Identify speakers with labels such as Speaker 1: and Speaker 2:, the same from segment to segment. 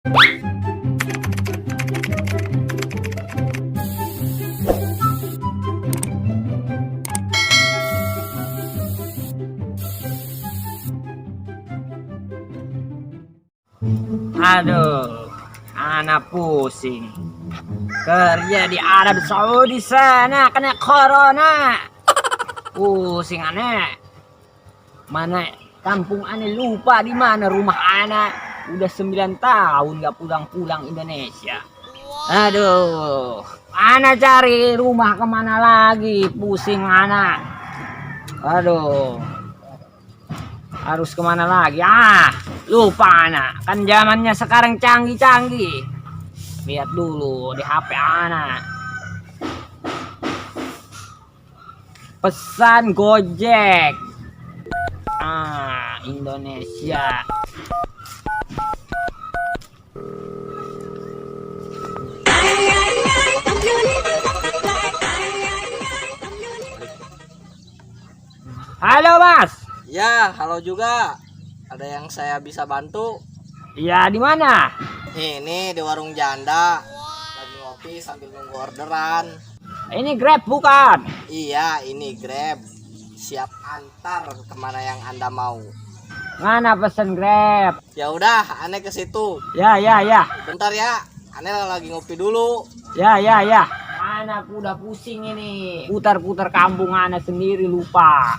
Speaker 1: Aduh, anak pusing. Kerja di Arab Saudi sana kena corona. Pusing aneh. Mana kampung aneh, lupa di mana rumah anak. Udah 9 tahun gak pulang-pulang Indonesia. Aduh, anak cari rumah kemana lagi? Pusing anak. Aduh, harus kemana lagi? Lupa anak. Kan zamannya sekarang canggih-canggih. Lihat dulu di HP anak. Pesan Gojek. Indonesia. Halo Mas.
Speaker 2: Ya, halo juga. Ada yang saya bisa bantu?
Speaker 1: Ya, di mana?
Speaker 2: Ini di warung janda. Lagi ngopi sambil nunggu orderan.
Speaker 1: Ini Grab bukan?
Speaker 2: Iya, ini Grab. Siap antar kemana yang Anda mau.
Speaker 1: Mana pesen Grab?
Speaker 2: Ya udah, aneh ke situ.
Speaker 1: Ya.
Speaker 2: Bentar ya, aneh lagi ngopi dulu.
Speaker 1: Ya. Anak udah pusing ini. Putar-putar kampung anak sendiri lupa.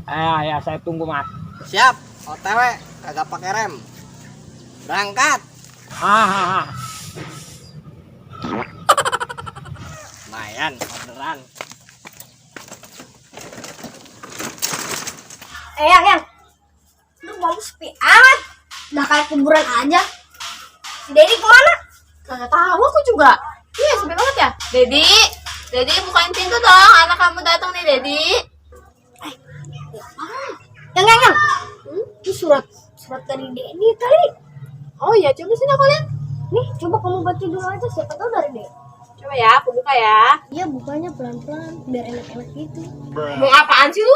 Speaker 1: Ya, saya tunggu Mas.
Speaker 2: Siap, OTW, kagak pakai rem. Berangkat. Lumayan orderan.
Speaker 3: Yang lu mau sepi amat, udah kayak kuburan aja. Si Dedi kemana?
Speaker 4: Kagak tahu aku juga. Iya, sepi banget ya. Dedi bukain pintu dong. Anak kamu datang nih, Dedi.
Speaker 3: Yang. Ini surat dari Dedi kali.
Speaker 4: Oh iya, coba sini aku lihat.
Speaker 3: Nih, coba kamu baca dulu aja, siapa tahu dari Dedi.
Speaker 4: Coba ya, aku buka ya.
Speaker 3: Iya, bukanya pelan-pelan biar enak-enak gitu.
Speaker 4: Mau apaan sih lu?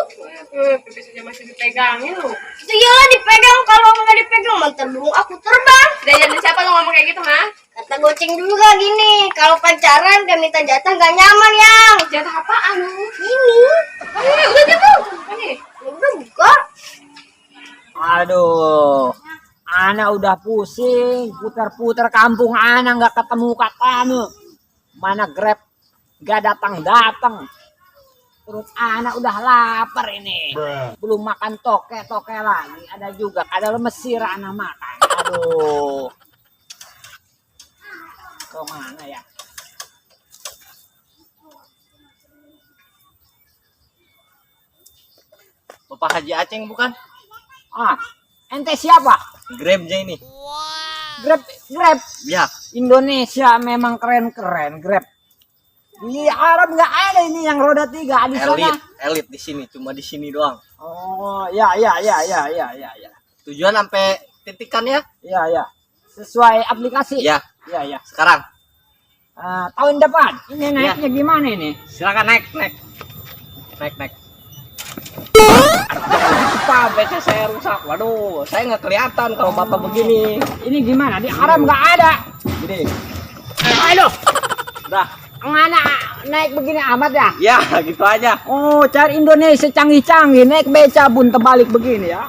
Speaker 4: Pipis aja masih dipegangin lu.
Speaker 3: Itu iyalah dipegang, kalau nggak dipegang mantar burung aku terbang.
Speaker 4: Diajarin siapa lu ngomong kayak gitu, ha?
Speaker 3: Kata goceng juga gini, kalau pacaran gak minta jatah gak nyaman yang.
Speaker 4: Jatah apaan lu?
Speaker 3: Ini.
Speaker 4: Udah jatuh. Ini.
Speaker 3: Udah buka.
Speaker 1: Aduh, anak udah pusing. Putar-putar kampung anak nggak ketemu. Mana Grab gak datang. Terus anak udah lapar ini. Belum makan toke lagi. Ada juga ada Mesir anak makan. Aduh. Kemana ya?
Speaker 2: Bapak Haji Aceng bukan?
Speaker 1: Ente siapa?
Speaker 2: Grabnya ini.
Speaker 1: Grab.
Speaker 2: Ya.
Speaker 1: Indonesia memang keren Grab. Di Arab nggak ada ini yang roda 3 di sana.
Speaker 2: Elit di sini, cuma di sini doang.
Speaker 1: Oh, ya.
Speaker 2: Tujuan sampai titikan ya?
Speaker 1: Ya. Sesuai aplikasi.
Speaker 2: Ya.
Speaker 1: Ya.
Speaker 2: Sekarang.
Speaker 1: Tahun depan. Ini naiknya gimana ini?
Speaker 2: Silakan naik. Pak, BC saya rusak. Waduh, saya nggak kelihatan kalau bapak begini.
Speaker 1: Ini gimana? Di Arab nggak ada.
Speaker 2: Gini.
Speaker 1: Aduh.
Speaker 2: Udah.
Speaker 1: Anak naik begini amat ya?
Speaker 2: Ya, gitu aja.
Speaker 1: Oh, cari Indonesia canggih-canggih. Naik beca bun terbalik begini ya.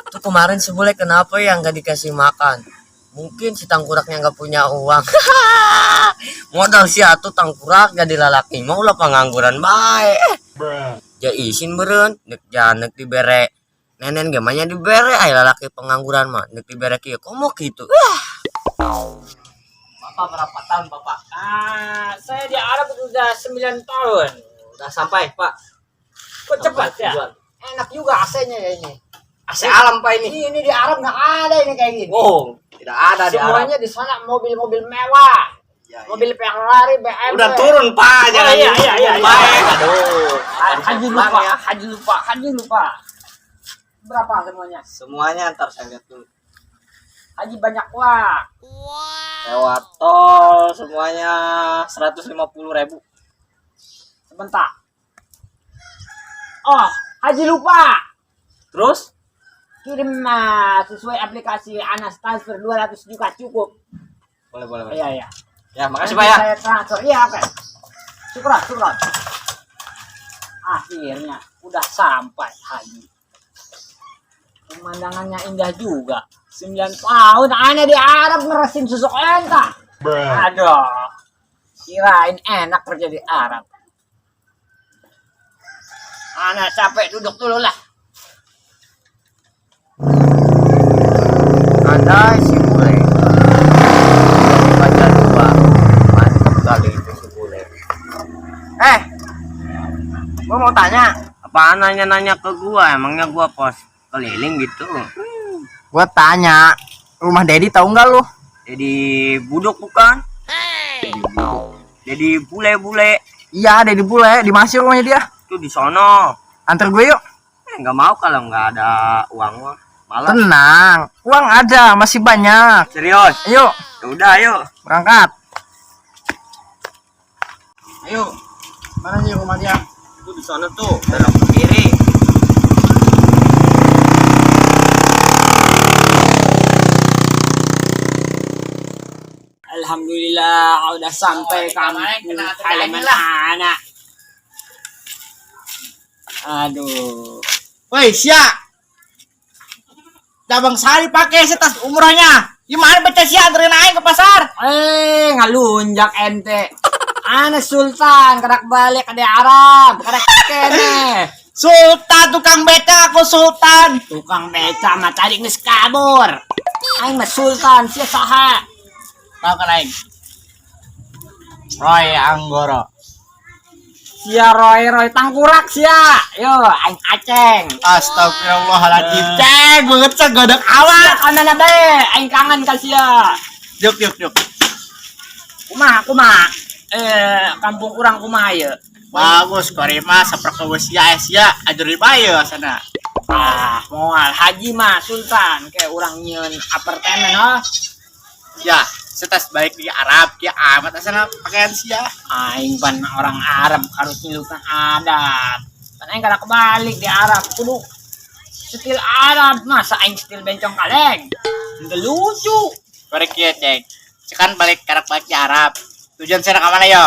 Speaker 5: Itu kemarin si bule kenapa ya nggak dikasih makan? Mungkin si tangkuraknya nggak punya uang. Modal si atuh tangkurak jadi lalaki mau lah pengangguran baik. Ja isin beren, nek janek dibere. Nenen gamanya dibere, ay lalaki pengangguran mah. Nek dibere kieu komo gitu.
Speaker 2: Bapak berapa tahun, Bapak?
Speaker 1: Saya di Arab sudah 9 tahun.
Speaker 2: Udah sampai, Pak.
Speaker 1: Kok cepat ya?
Speaker 2: Tujuan.
Speaker 1: Enak juga AC-nya ya ini.
Speaker 2: AC alam, Pak ini.
Speaker 1: Ini di Arab nggak ada ini kayak gini.
Speaker 2: Oh, tidak ada di Arab.
Speaker 1: Semuanya di sana mobil-mobil mewah.
Speaker 2: Ya.
Speaker 1: Mobil Ferrari, BMW.
Speaker 2: Udah turun, Pak. Jangan
Speaker 1: iya.
Speaker 2: baik. Aduh.
Speaker 1: Haji lupa. Berapa semuanya?
Speaker 2: Semuanya ntar saya lihat dulu.
Speaker 1: Haji banyak uang.
Speaker 2: Lewat tol semuanya 150.000.
Speaker 1: Sebentar. Oh, Haji lupa.
Speaker 2: Terus
Speaker 1: kirim sesuai aplikasi Anas transfer 200 juga cukup.
Speaker 2: Boleh.
Speaker 1: Iya.
Speaker 2: Ya, makasih
Speaker 1: Nanti
Speaker 2: Pak ya.
Speaker 1: Saya transfer. Iya, Pak. Syukur. Akhirnya udah sampai Haji. Pemandangannya indah juga. 9 tahun ana di Arab ngerasin susu onta. Aduh. Kirain enak kerja di Arab. Ana capek duduk dulu lah.
Speaker 5: Ada si bule. Baca dua. Mantap kali itu si bule.
Speaker 2: Gua mau tanya.
Speaker 5: Apaan nanya-nanya ke gua? Emangnya gua pos keliling gitu?
Speaker 2: Gua tanya, rumah Dedi tahu nggak lu?
Speaker 5: Jadi budok bukan? Jadi bule-bule.
Speaker 2: Iya, Dedi bule. Di mana sih rumahnya dia?
Speaker 5: Itu di sono.
Speaker 2: Antar gue yuk.
Speaker 5: Nggak mau kalau nggak ada uang mah. Malah.
Speaker 2: Tenang, uang ada, masih banyak.
Speaker 5: Serius?
Speaker 2: Ayo,
Speaker 5: Ya udah, ayo.
Speaker 2: berangkat. Ayo, mana sih rumah dia?
Speaker 5: Itu di sono tuh, belok ke kiri.
Speaker 1: Alhamdulillah udah sampai kampung halaman anak. Aduh.
Speaker 2: Woi, Sia. Cabang sari pakai setas umrohnya. Gimana baca Sia anterin aing ke pasar?
Speaker 1: Ngalunjak ente. Ana Sultan kedak balik ke Arab, kedak kene.
Speaker 2: Sultan tukang beca, aku Sultan.
Speaker 1: Tukang beca mah tadi geus kabur. Aing mah Sultan sia saha?
Speaker 2: Tahu kan aing? Roy Anggoro.
Speaker 1: Sia Roy tangkurak sia. Yo, aing Aceng.
Speaker 2: Astagfirullahaladzim. Ceng, banget ceng godok awak.
Speaker 1: Kana be, aing kangen ka sia.
Speaker 2: Yuk.
Speaker 1: Kumaha? Kampung urang kumaha ye?
Speaker 2: Bagus, korema saperka Sia ajuri bae sana.
Speaker 1: Moal haji mah Sultan kayak urang nyeun apartemen ha.
Speaker 2: Ya, setas baik di Arab kia amat asana pakaian Sia.
Speaker 1: Aing pan orang Arab harus nyilukan adat. Kan aing kada kebalik di Arab kudu stil Arab masa aing stil bencong kaleng. Itu lucu.
Speaker 2: Korek kieu ceng. Sekan balik karak balik di Arab. Tujuan sana ka mana yo?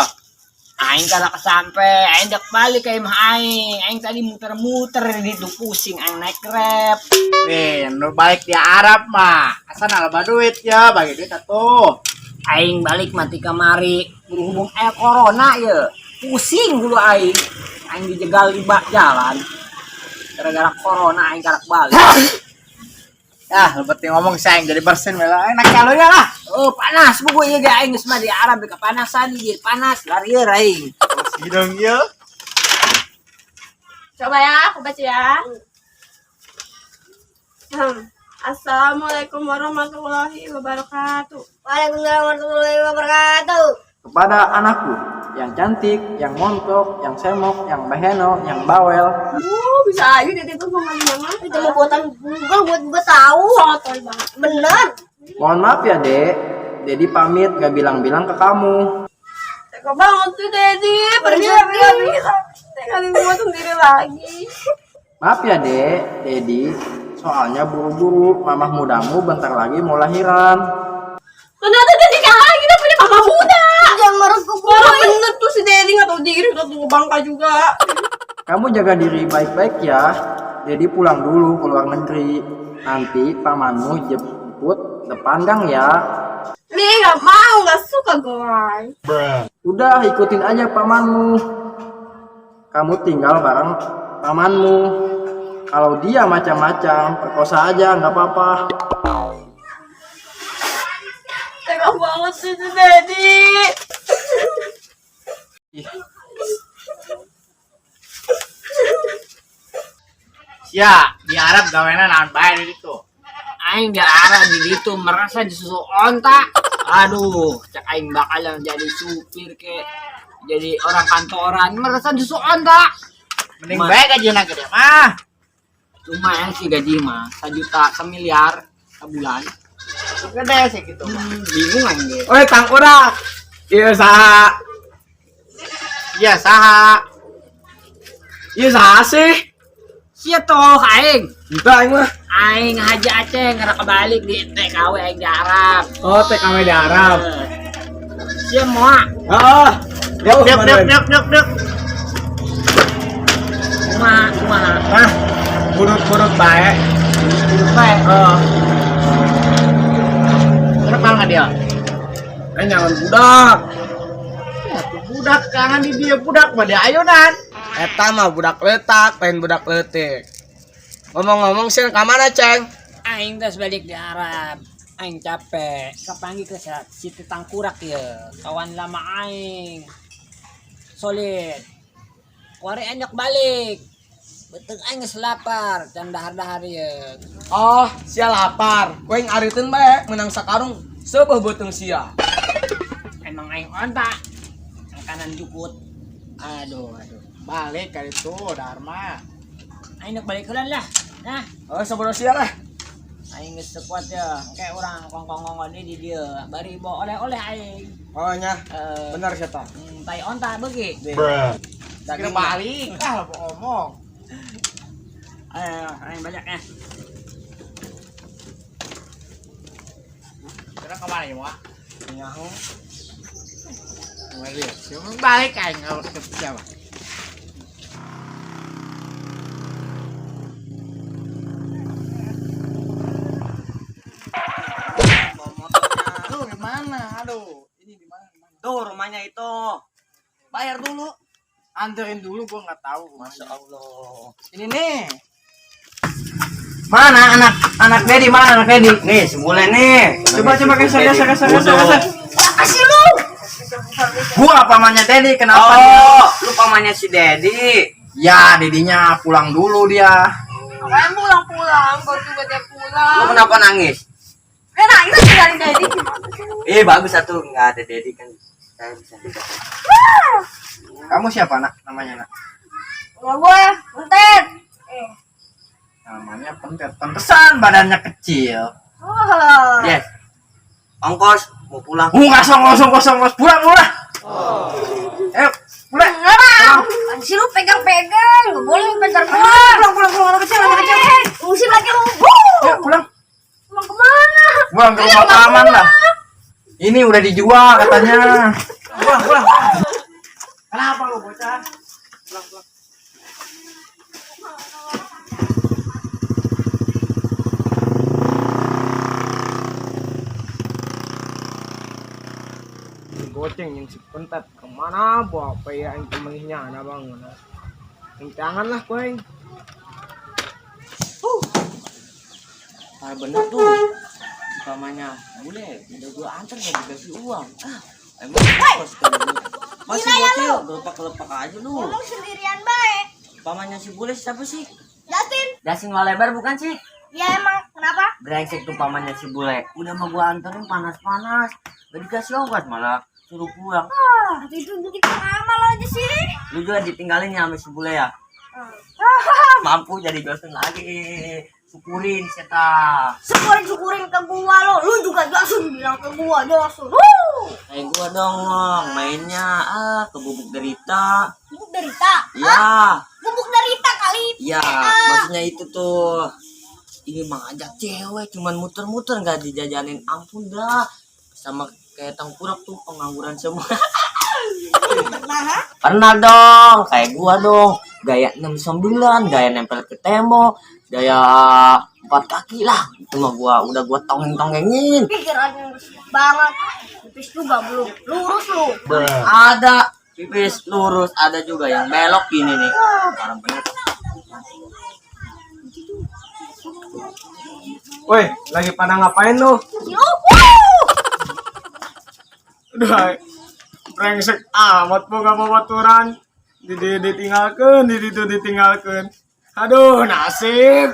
Speaker 1: Aing kada kesampe, aing dak balik ka imah aing. Aing tadi muter-muter di itu pusing aing naik Grab.
Speaker 2: Nih, nu balik di Arab mah. Asana loba duit ya, bagi duit atuh.
Speaker 1: Aing balik mati kamari berhubung corona ya. Pusing dulu aing. Aing dijegal di bak jalan. Gara-gara corona aing karak balik.
Speaker 2: Lebet ngomong sayang jadi bersin mela enak kalau ya lah.
Speaker 1: Oh, panas buku ieu ge aing geus mah di Arab kepanasan ieu panas larieur aing.
Speaker 2: Sidong ya.
Speaker 4: Coba ya, aku baca ya. Assalamualaikum warahmatullahi wabarakatuh.
Speaker 3: Waalaikumsalam warahmatullahi wabarakatuh.
Speaker 6: Kepada anakku yang cantik, yang montok, yang semok, yang beheno, yang bawel,
Speaker 4: Bisa aja Dede tuh ngomongin mama.
Speaker 3: Itu mau buatan Google buat gue tahu.
Speaker 4: Sotoy banget.
Speaker 3: Bener.
Speaker 6: mohon maaf ya dek, Dedi pamit gak bilang-bilang ke kamu.
Speaker 4: Tega banget tuh Dedi. Pergi. Tega gue sendiri lagi.
Speaker 6: Maaf ya dek, Dedi, soalnya buru-buru, mamah mudamu bentar lagi mau lahiran.
Speaker 4: Ternyata Dedi kalah kita punya mama muda.
Speaker 3: Jangan marah ke gue.
Speaker 4: Wah bener tuh si Dedi nggak tahu diri udah tunggu bangka juga.
Speaker 6: Kamu jaga diri baik-baik ya. Dedi pulang dulu ke luar negeri. Nanti pamanmu jemput depan gang ya.
Speaker 4: Nih nggak mau, nggak suka guys.
Speaker 6: Udah ikutin aja pamanmu. Kamu tinggal bareng pamanmu. Kalau dia macam-macam, perkosa aja nggak apa-apa.
Speaker 4: Tega banget sih si Dedi.
Speaker 2: Sia, di Arab gawena naon bae di ditu.
Speaker 1: Aing di Arab di ditu merasa disusu onta. Aduh, cak aing bakalan jadi supir ke jadi orang kantoran merasa disusu onta.
Speaker 2: Mending bae gajiana gede mah.
Speaker 1: Cuma yang si gaji mah 1 juta 1 miliar sebulan.
Speaker 2: Gede sih gitu.
Speaker 1: Bingung aing.
Speaker 6: Oi, Kang Urak. Iya saha?
Speaker 2: Iya saha.
Speaker 6: Iya saha sih?
Speaker 1: Sia toh aing.
Speaker 6: Enggak aing mah.
Speaker 1: Aing Haji Aceh ngera kebalik di TKW aing di Arab.
Speaker 6: Oh, TKW di Arab.
Speaker 1: Semua
Speaker 6: Ah. Jauh
Speaker 2: Dek,
Speaker 6: mana?
Speaker 2: dek.
Speaker 1: rumah
Speaker 6: Ah, burut-burut bae.
Speaker 1: baik.
Speaker 2: Kenapa nggak dia?
Speaker 6: Nyawan budak.
Speaker 2: Budak kangen di dia budak mah dia ayunan.
Speaker 6: Eta mah budak letak, pengen budak letik. Ngomong-ngomong sih ka mana, Ceng?
Speaker 1: Aing tes balik di Arab. Aing capek. Kapanggil ke Siti Tangkurak ya. Kawan lama aing. Solid. Wari anyok balik. Betul aing geus lapar, can dahar-dahar ya.
Speaker 6: Oh, sia lapar. Kowe ngariteun bae menang sakarung seubeuh beuteung sia.
Speaker 1: Emang aing onta. Yang kanan jukut. Aduh.
Speaker 2: Balik kali itu Dharma.
Speaker 1: Aing nak balik heula lah. Nah,
Speaker 6: Oh, sabaraha sia lah.
Speaker 1: aing geus sekuat ya. Kayak orang kongkong di dia. Bari bawa oleh-oleh aing.
Speaker 6: Oh nya,
Speaker 1: Eh,
Speaker 6: bener sia ta.
Speaker 1: tai onta beuki.
Speaker 2: Kira balik. Ah, mau ngomong.
Speaker 1: Ayo, aing banyak ya.
Speaker 2: Kira kemana ya, Mak?
Speaker 6: Nyaho.
Speaker 2: Mari, siapa balik kan kalau ke siapa? Aduh, di mana? Aduh, ini di mana?
Speaker 5: Tuh rumahnya itu. Bayar dulu.
Speaker 2: Anterin dulu, gua nggak tahu.
Speaker 5: Masya Allah.
Speaker 2: Ini nih.
Speaker 6: Mana anak Dedi? Mana anak Dedi?
Speaker 5: Nih, sebulan nih.
Speaker 6: Coba kasih.
Speaker 3: Kasih lu.
Speaker 6: Gua pamannya Dedi, kenapa?
Speaker 5: Oh, lu pamannya si Dedi.
Speaker 6: Ya, Dedinya pulang dulu dia.
Speaker 4: Kamu pulang-pulang, kau juga dia
Speaker 5: Lu
Speaker 4: pulang.
Speaker 5: kenapa nangis?
Speaker 3: Enak, itu tinggalin Dedi.
Speaker 5: Bagus satu, nggak ada Dedi kan. Saya bisa juga.
Speaker 6: Kamu siapa, Nak? Namanya, Nak?
Speaker 3: Nama gue, Buntet.
Speaker 6: Namanya Pentet. Pantesan badannya kecil.
Speaker 3: Oh.
Speaker 5: Yes. Ongkos mau pulang.
Speaker 6: Kosong. Pulang. Ayo, pulang.
Speaker 3: Enggak mau. Kan sih lu pegang-pegang. Gak boleh pegang gua. Pulang. Anak kecil. Ngusir lagi lu.
Speaker 6: Ayo, pulang.
Speaker 3: Pulang kemana?
Speaker 6: Pulang ke rumah paman lah. Ini udah dijual katanya. Pulang.
Speaker 2: Kenapa lu bocah?
Speaker 6: Goceng yang si Pentet kemana bawa apa ya yang kemengnya ada bang yang tangan lah koeng.
Speaker 5: Bener tuh. Pamannya boleh. Udah gua antar gak dikasih uang. Emang ongkos kan lu. Masih bocil, gelepak-gelepak aja lu.
Speaker 3: Ngomong sendirian baik.
Speaker 5: Pamannya si Bule siapa sih?
Speaker 3: Datin.
Speaker 5: Dasin Walebar bukan sih?
Speaker 3: Ya emang, kenapa?
Speaker 5: Brengsek tuh pamannya si Bule. Udah mau gua anterin panas-panas. Gak dikasih ongkos malah suruh pulang.
Speaker 3: Itu bikin ngamal aja sih.
Speaker 5: Lu juga ditinggalin ya sama si Bule ya? Mampu jadi dosen lagi. Syukurin seta.
Speaker 3: Syukurin ke gua lo. Lu juga Jasun bilang ke gua Jasun.
Speaker 5: Kayak gua dong Ngong. Mainnya ke bubuk derita.
Speaker 3: Bubuk derita.
Speaker 5: Ya.
Speaker 3: Bubuk derita kali.
Speaker 5: Ya, maksudnya itu tuh. Ini mah ngajak cewek cuman muter-muter nggak dijajanin, ampun dah. Sama kayak tangkurak tuh pengangguran semua.
Speaker 3: Nah,
Speaker 5: Pernah dong, kayak gua dong. Gaya 69, gaya nempel ke tembok, gaya 4 kaki lah. Itu mah udah gua tongeng-tongengin.
Speaker 3: pikirannya banget. Pipis juga belum. Lurus lu.
Speaker 5: Ada pipis lurus, ada juga yang belok gini nih. Parah bener.
Speaker 6: Woi, lagi pada ngapain lu? Udah, brengsek amat boga babaturan. Ditinggalkan. Aduh, nasib.